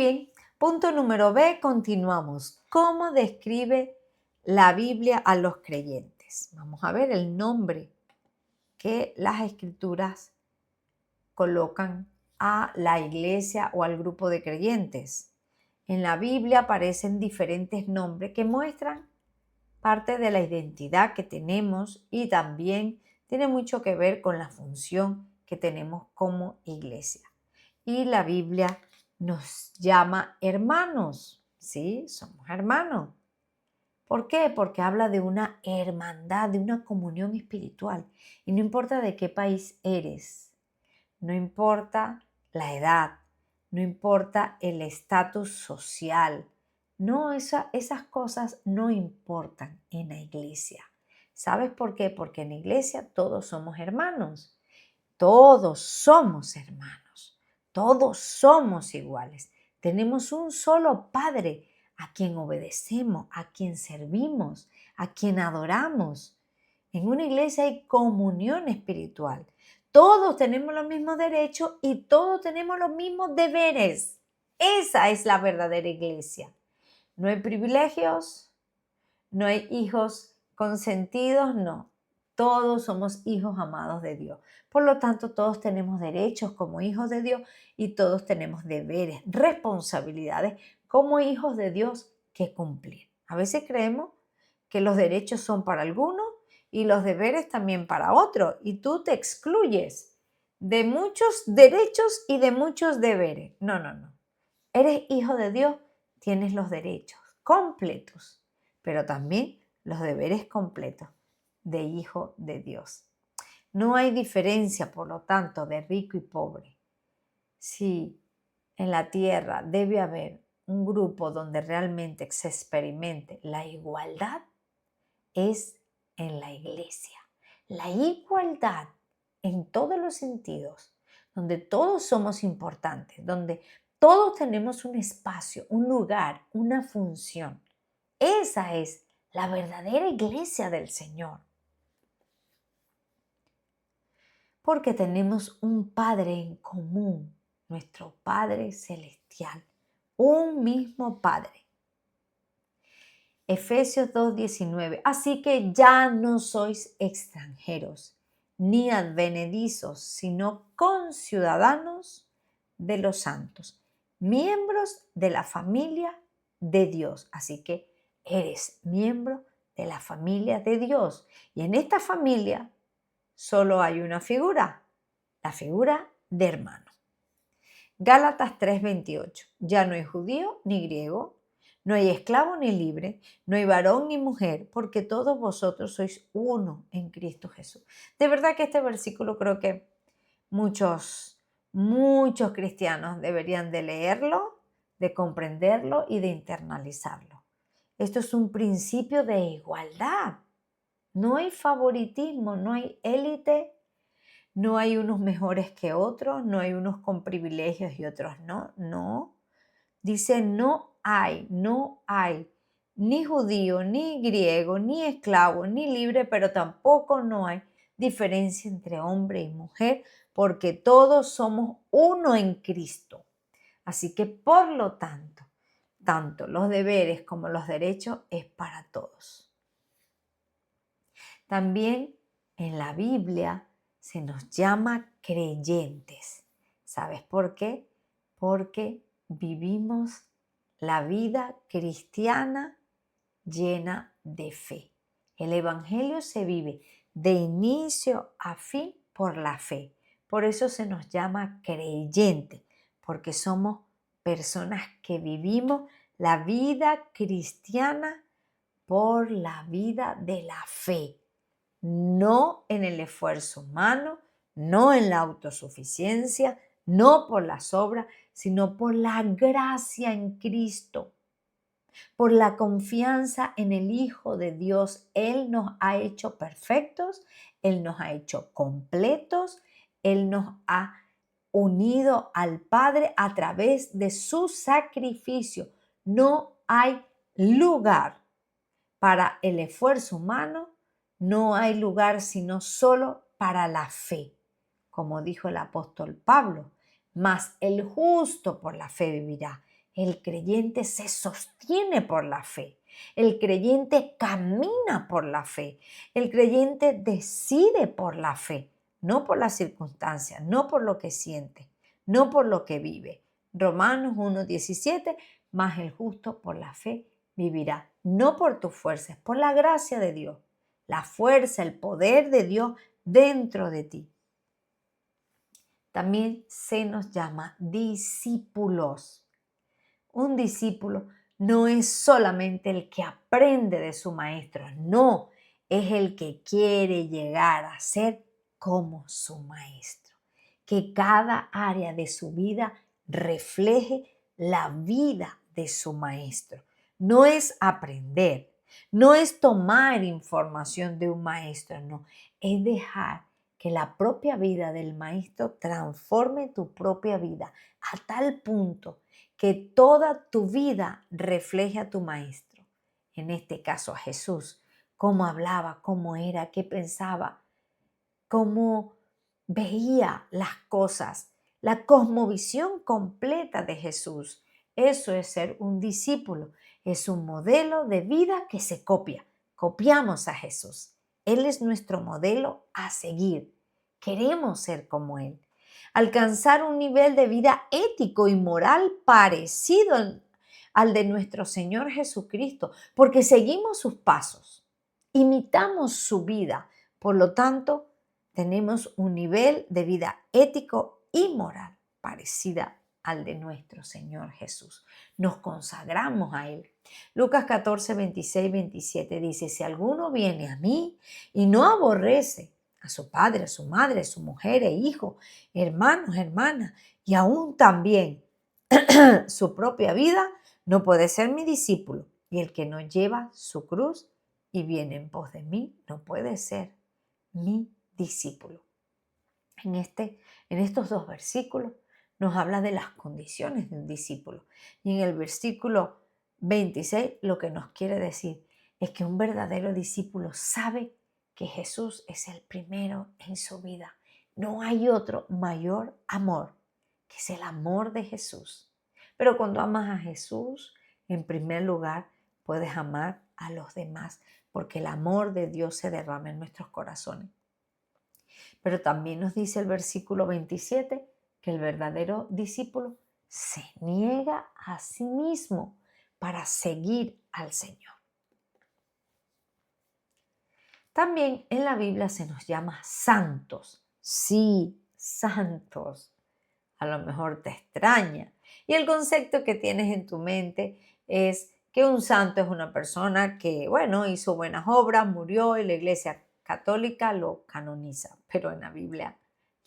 bien, punto número B, continuamos. ¿Cómo describe la Biblia a los creyentes? Vamos a ver el nombre que las escrituras colocan a la iglesia o al grupo de creyentes. En la Biblia aparecen diferentes nombres que muestran parte de la identidad que tenemos y también tiene mucho que ver con la función que tenemos como iglesia. Y la Biblia nos llama hermanos, ¿sí? Somos hermanos. ¿Por qué? Porque habla de una hermandad, de una comunión espiritual. Y no importa de qué país eres, no importa la edad, no importa el estatus social. No, esas cosas no importan en la iglesia. ¿Sabes por qué? Porque en la iglesia todos somos hermanos. Todos somos hermanos. Todos somos iguales. Tenemos un solo Padre a quien obedecemos, a quien servimos, a quien adoramos. En una iglesia hay comunión espiritual. Todos tenemos los mismos derechos y todos tenemos los mismos deberes. Esa es la verdadera iglesia. No hay privilegios, no hay hijos consentidos, no. Todos somos hijos amados de Dios. Por lo tanto, todos tenemos derechos como hijos de Dios y todos tenemos deberes, responsabilidades como hijos de Dios que cumplir. A veces creemos que los derechos son para algunos y los deberes también para otros, y tú te excluyes de muchos derechos y de muchos deberes. No, no, no. Eres hijo de Dios, tienes los derechos completos, pero también los deberes completos de hijo de Dios. No hay diferencia, por lo tanto, de rico y pobre. Si en la tierra debe haber un grupo donde realmente se experimente la igualdad, es en la iglesia. La igualdad en todos los sentidos, donde todos somos importantes, donde todos tenemos un espacio, un lugar, una función. Esa es la verdadera iglesia del Señor. Porque tenemos un Padre en común, nuestro Padre Celestial, un mismo Padre. Efesios 2:19. Así que ya no sois extranjeros ni advenedizos, sino conciudadanos de los santos, miembros de la familia de Dios. Así que eres miembro de la familia de Dios. Y en esta familia solo hay una figura, la figura de hermano. Gálatas 3:28. Ya no hay judío ni griego, no hay esclavo ni libre, no hay varón ni mujer, porque todos vosotros sois uno en Cristo Jesús. De verdad que este versículo creo que muchos cristianos deberían de leerlo, de comprenderlo y de internalizarlo. Esto es un principio de igualdad. No hay favoritismo, no hay élite, no hay unos mejores que otros, no hay unos con privilegios y otros no, no. Dice no hay ni judío, ni griego, ni esclavo, ni libre, pero tampoco no hay diferencia entre hombre y mujer, porque todos somos uno en Cristo. Así que por lo tanto, tanto los deberes como los derechos es para todos. También en la Biblia se nos llama creyentes. ¿Sabes por qué? Porque vivimos la vida cristiana llena de fe. El Evangelio se vive de inicio a fin por la fe. Por eso se nos llama creyente, porque somos personas que vivimos la vida cristiana por la vida de la fe. No en el esfuerzo humano, no en la autosuficiencia, no por las obras, sino por la gracia en Cristo, por la confianza en el Hijo de Dios. Él nos ha hecho perfectos, Él nos ha hecho completos, Él nos ha unido al Padre a través de su sacrificio. No hay lugar para el esfuerzo humano, no hay lugar sino solo para la fe, como dijo el apóstol Pablo. Mas el justo por la fe vivirá. El creyente se sostiene por la fe. El creyente camina por la fe. El creyente decide por la fe, no por las circunstancias, no por lo que siente, no por lo que vive. Romanos 1:17, mas el justo por la fe vivirá, no por tus fuerzas, por la gracia de Dios, la fuerza, el poder de Dios dentro de ti. También se nos llama discípulos. Un discípulo no es solamente el que aprende de su maestro, no, es el que quiere llegar a ser como su maestro. Que cada área de su vida refleje la vida de su maestro. No es aprender, no es tomar información de un maestro, no, es dejar que la propia vida del maestro transforme tu propia vida a tal punto que toda tu vida refleje a tu maestro. En este caso a Jesús, cómo hablaba, cómo era, qué pensaba, cómo veía las cosas, la cosmovisión completa de Jesús. Eso es ser un discípulo, es un modelo de vida que se copia. Copiamos a Jesús. Él es nuestro modelo a seguir. Queremos ser como Él. Alcanzar un nivel de vida ético y moral parecido al de nuestro Señor Jesucristo, porque seguimos sus pasos, imitamos su vida. Por lo tanto, tenemos un nivel de vida ético y moral parecida al de nuestro Señor Jesús. Nos consagramos a Él. Lucas 14, 26, 27 dice, si alguno viene a mí y no aborrece a su padre, a su madre, a su mujer e hijo, hermanos, hermanas, y aún también su propia vida, no puede ser mi discípulo. Y el que no lleva su cruz y viene en pos de mí, no puede ser mi discípulo. En estos dos versículos nos habla de las condiciones de un discípulo. Y en el versículo 26 lo que nos quiere decir es que un verdadero discípulo sabe que Jesús es el primero en su vida. No hay otro mayor amor que es el amor de Jesús. Pero cuando amas a Jesús, en primer lugar, puedes amar a los demás, porque el amor de Dios se derrama en nuestros corazones. Pero también nos dice el versículo 27 que el verdadero discípulo se niega a sí mismo para seguir al Señor. También en la Biblia se nos llama santos. Sí, santos. A lo mejor te extraña. Y el concepto que tienes en tu mente es que un santo es una persona que, bueno, hizo buenas obras, murió y la Iglesia Católica lo canoniza. Pero en la Biblia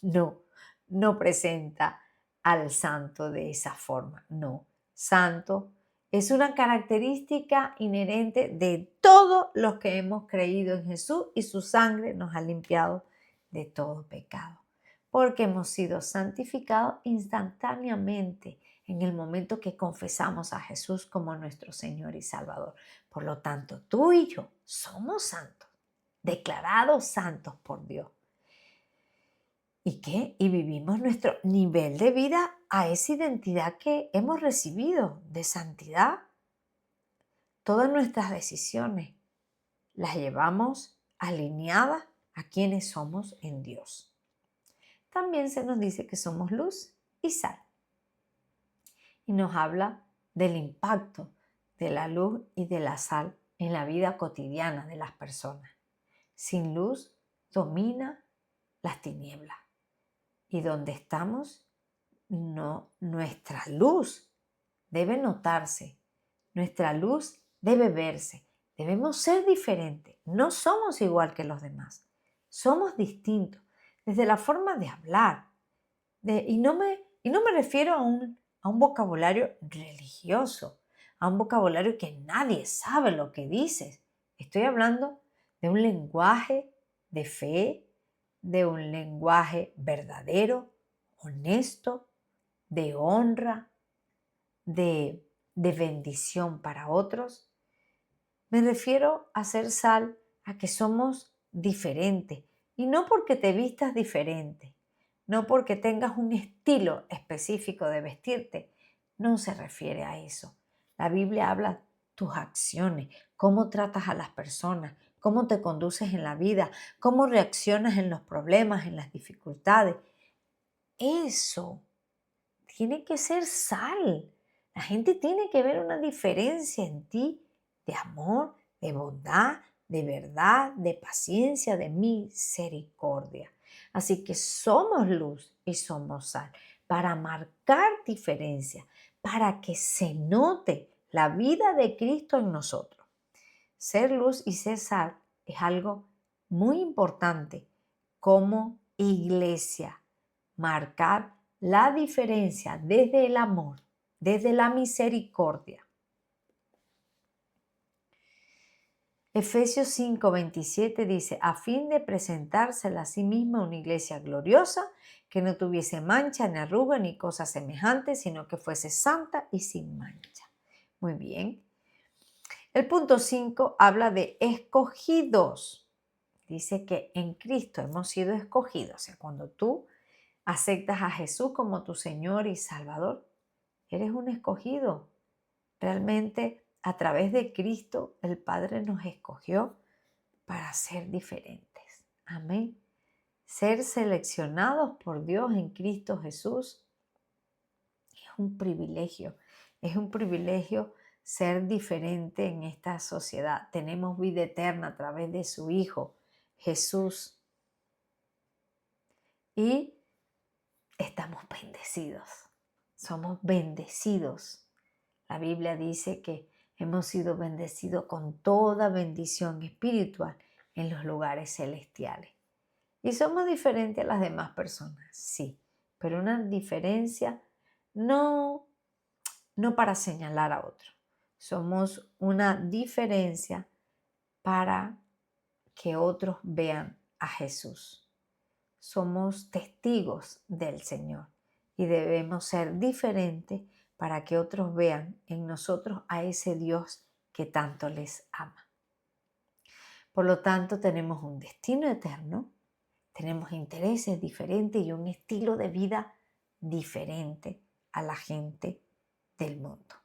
no presenta al santo de esa forma. No, santo es una característica inherente de todos los que hemos creído en Jesús y su sangre nos ha limpiado de todo pecado. Porque hemos sido santificados instantáneamente en el momento que confesamos a Jesús como nuestro Señor y Salvador. Por lo tanto, tú y yo somos santos, declarados santos por Dios. ¿Y qué? Y vivimos nuestro nivel de vida a esa identidad que hemos recibido de santidad. Todas nuestras decisiones las llevamos alineadas a quienes somos en Dios. También se nos dice que somos luz y sal. Y nos habla del impacto de la luz y de la sal en la vida cotidiana de las personas. Sin luz domina las tinieblas. Y donde estamos, nuestra luz debe notarse, nuestra luz debe verse. Debemos ser diferentes, no somos igual que los demás, somos distintos. Desde la forma de hablar. Y no me refiero a un vocabulario religioso, a un vocabulario que nadie sabe lo que dices. Estoy hablando de un lenguaje de fe, de un lenguaje verdadero, honesto, de honra, de bendición para otros. Me refiero a ser sal, a que somos diferentes. Y no porque te vistas diferente, no porque tengas un estilo específico de vestirte, no se refiere a eso. La Biblia habla tus acciones, cómo tratas a las personas, cómo te conduces en la vida, cómo reaccionas en los problemas, en las dificultades. Eso tiene que ser sal. La gente tiene que ver una diferencia en ti de amor, de bondad, de verdad, de paciencia, de misericordia. Así que somos luz y somos sal para marcar diferencia, para que se note la vida de Cristo en nosotros. Ser luz y ser sal es algo muy importante como iglesia. Marcar la diferencia desde el amor, desde la misericordia. Efesios 5:27 dice, a fin de presentársela a sí misma una iglesia gloriosa, que no tuviese mancha, ni arruga, ni cosa semejante, sino que fuese santa y sin mancha. Muy bien. El punto 5 habla de escogidos. Dice que en Cristo hemos sido escogidos. O sea, cuando tú aceptas a Jesús como tu Señor y Salvador, eres un escogido. Realmente a través de Cristo el Padre nos escogió para ser diferentes. Amén. Ser seleccionados por Dios en Cristo Jesús es un privilegio. Es un privilegio ser diferente en esta sociedad. Tenemos vida eterna a través de su Hijo, Jesús. Y estamos bendecidos. Somos bendecidos. La Biblia dice que hemos sido bendecidos con toda bendición espiritual en los lugares celestiales. Y somos diferentes a las demás personas, sí, pero una diferencia no para señalar a otro. Somos una diferencia para que otros vean a Jesús. Somos testigos del Señor y debemos ser diferentes para que otros vean en nosotros a ese Dios que tanto les ama. Por lo tanto, tenemos un destino eterno, tenemos intereses diferentes y un estilo de vida diferente a la gente del mundo.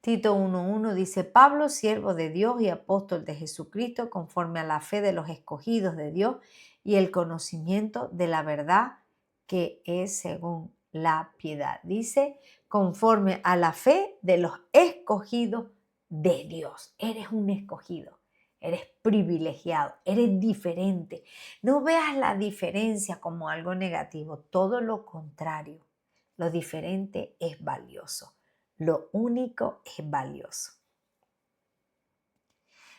Tito 1:1 dice, Pablo, siervo de Dios y apóstol de Jesucristo, conforme a la fe de los escogidos de Dios y el conocimiento de la verdad que es según la piedad. Dice, conforme a la fe de los escogidos de Dios. Eres un escogido, eres privilegiado, eres diferente. No veas la diferencia como algo negativo, todo lo contrario. Lo diferente es valioso. Lo único es valioso.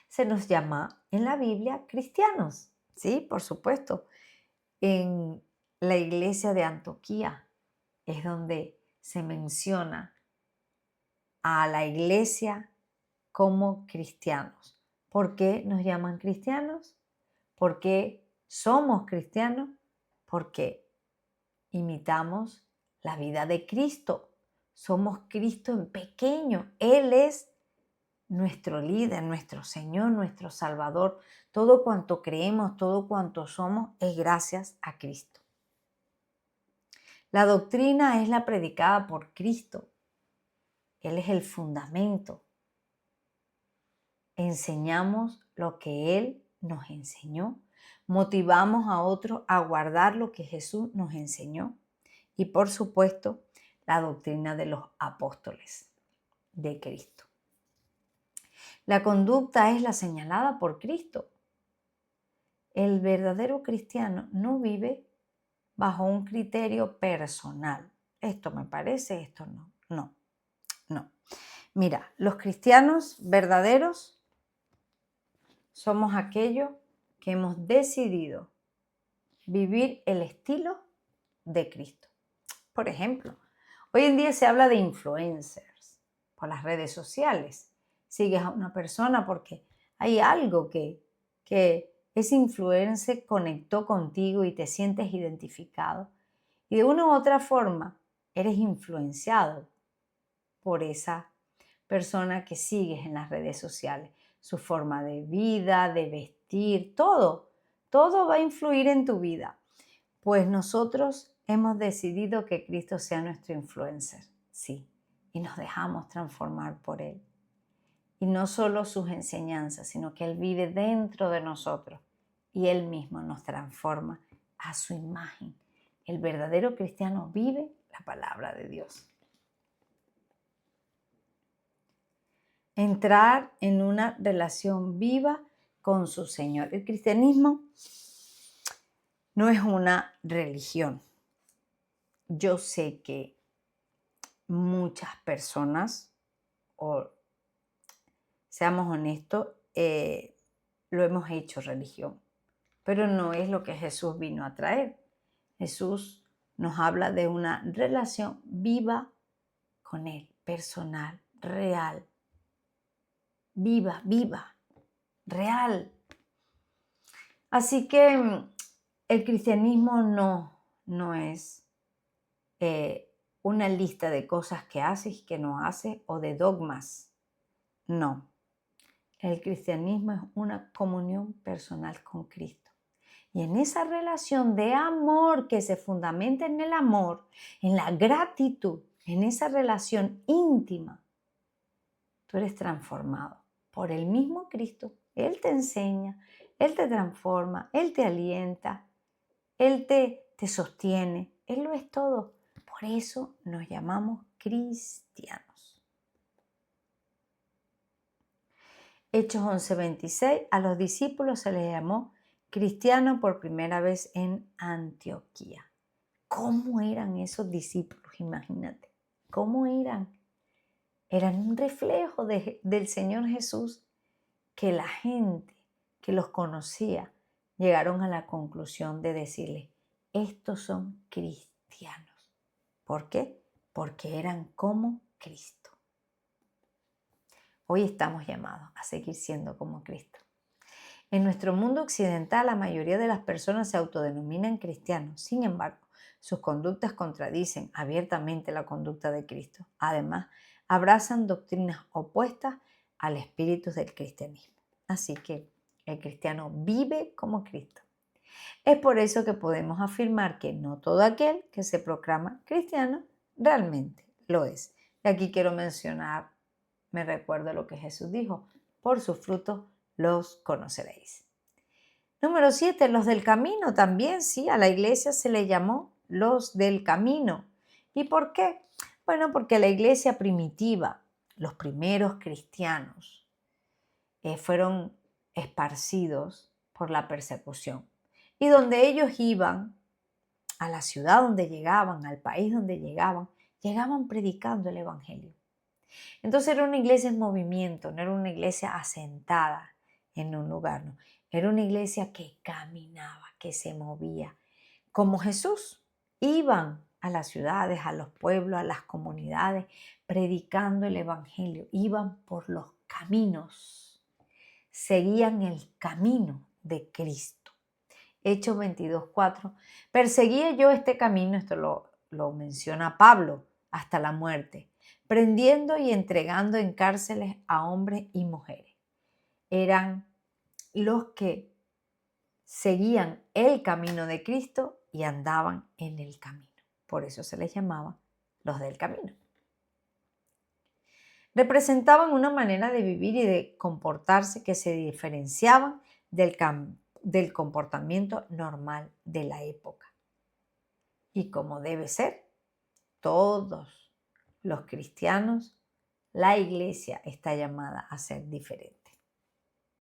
Se nos llama en la Biblia cristianos, ¿sí? Por supuesto. En la iglesia de Antioquía es donde se menciona a la iglesia como cristianos. ¿Por qué nos llaman cristianos? ¿Por qué somos cristianos? Porque imitamos la vida de Cristo. Somos Cristo en pequeño. Él es nuestro líder, nuestro Señor, nuestro Salvador. Todo cuanto creemos, todo cuanto somos, es gracias a Cristo. La doctrina es la predicada por Cristo. Él es el fundamento. Enseñamos lo que Él nos enseñó. Motivamos a otros a guardar lo que Jesús nos enseñó. Y por supuesto, la doctrina de los apóstoles de Cristo. La conducta es la señalada por Cristo. El verdadero cristiano no vive bajo un criterio personal. Esto me parece, esto no. No. Mira, los cristianos verdaderos somos aquellos que hemos decidido vivir el estilo de Cristo. Por ejemplo, hoy en día se habla de influencers por las redes sociales. Sigues a una persona porque hay algo que ese influencer conectó contigo y te sientes identificado. Y de una u otra forma eres influenciado por esa persona que sigues en las redes sociales. Su forma de vida, de vestir, todo va a influir en tu vida. Pues nosotros hemos decidido que Cristo sea nuestro influencer, sí, y nos dejamos transformar por Él. Y no solo sus enseñanzas, sino que Él vive dentro de nosotros y Él mismo nos transforma a su imagen. El verdadero cristiano vive la palabra de Dios. Entrar en una relación viva con su Señor. El cristianismo no es una religión. Yo sé que muchas personas, o seamos honestos, lo hemos hecho religión, pero no es lo que Jesús vino a traer. Jesús nos habla de una relación viva con Él, personal, real, viva, real. Así que el cristianismo no es una lista de cosas que haces y que no haces o de dogmas. No. El cristianismo es una comunión personal con Cristo. Y en esa relación de amor que se fundamenta en el amor, en la gratitud, en esa relación íntima, tú eres transformado por el mismo Cristo. Él te enseña, Él te transforma, Él te alienta, Él te sostiene. Él lo es todo. Por eso nos llamamos cristianos. Hechos 11:26, a los discípulos se les llamó cristianos por primera vez en Antioquía. ¿Cómo eran esos discípulos? Imagínate. ¿Cómo eran? Eran un reflejo del Señor Jesús, que la gente que los conocía llegaron a la conclusión de decirle, estos son cristianos. ¿Por qué? Porque eran como Cristo. Hoy estamos llamados a seguir siendo como Cristo. En nuestro mundo occidental, la mayoría de las personas se autodenominan cristianos. Sin embargo, sus conductas contradicen abiertamente la conducta de Cristo. Además, abrazan doctrinas opuestas al espíritu del cristianismo. Así que el cristiano vive como Cristo. Es por eso que podemos afirmar que no todo aquel que se proclama cristiano realmente lo es. Y aquí quiero mencionar, me recuerdo lo que Jesús dijo, por sus frutos los conoceréis. Número 7, los del camino también, sí, a la iglesia se le llamó los del camino. ¿Y por qué? Bueno, porque la iglesia primitiva, los primeros cristianos, fueron esparcidos por la persecución. Y donde ellos iban, a la ciudad donde llegaban, al país donde llegaban predicando el evangelio. Entonces era una iglesia en movimiento, no era una iglesia asentada en un lugar, no. Era una iglesia que caminaba, que se movía. Como Jesús, iban a las ciudades, a los pueblos, a las comunidades, predicando el evangelio. Iban por los caminos, seguían el camino de Cristo. Hechos 22:4. Perseguía yo este camino, esto lo menciona Pablo, hasta la muerte, prendiendo y entregando en cárceles a hombres y mujeres. Eran los que seguían el camino de Cristo y andaban en el camino. Por eso se les llamaba los del camino. Representaban una manera de vivir y de comportarse que se diferenciaban del comportamiento normal de la época. Y como debe ser, todos los cristianos, la iglesia está llamada a ser diferente.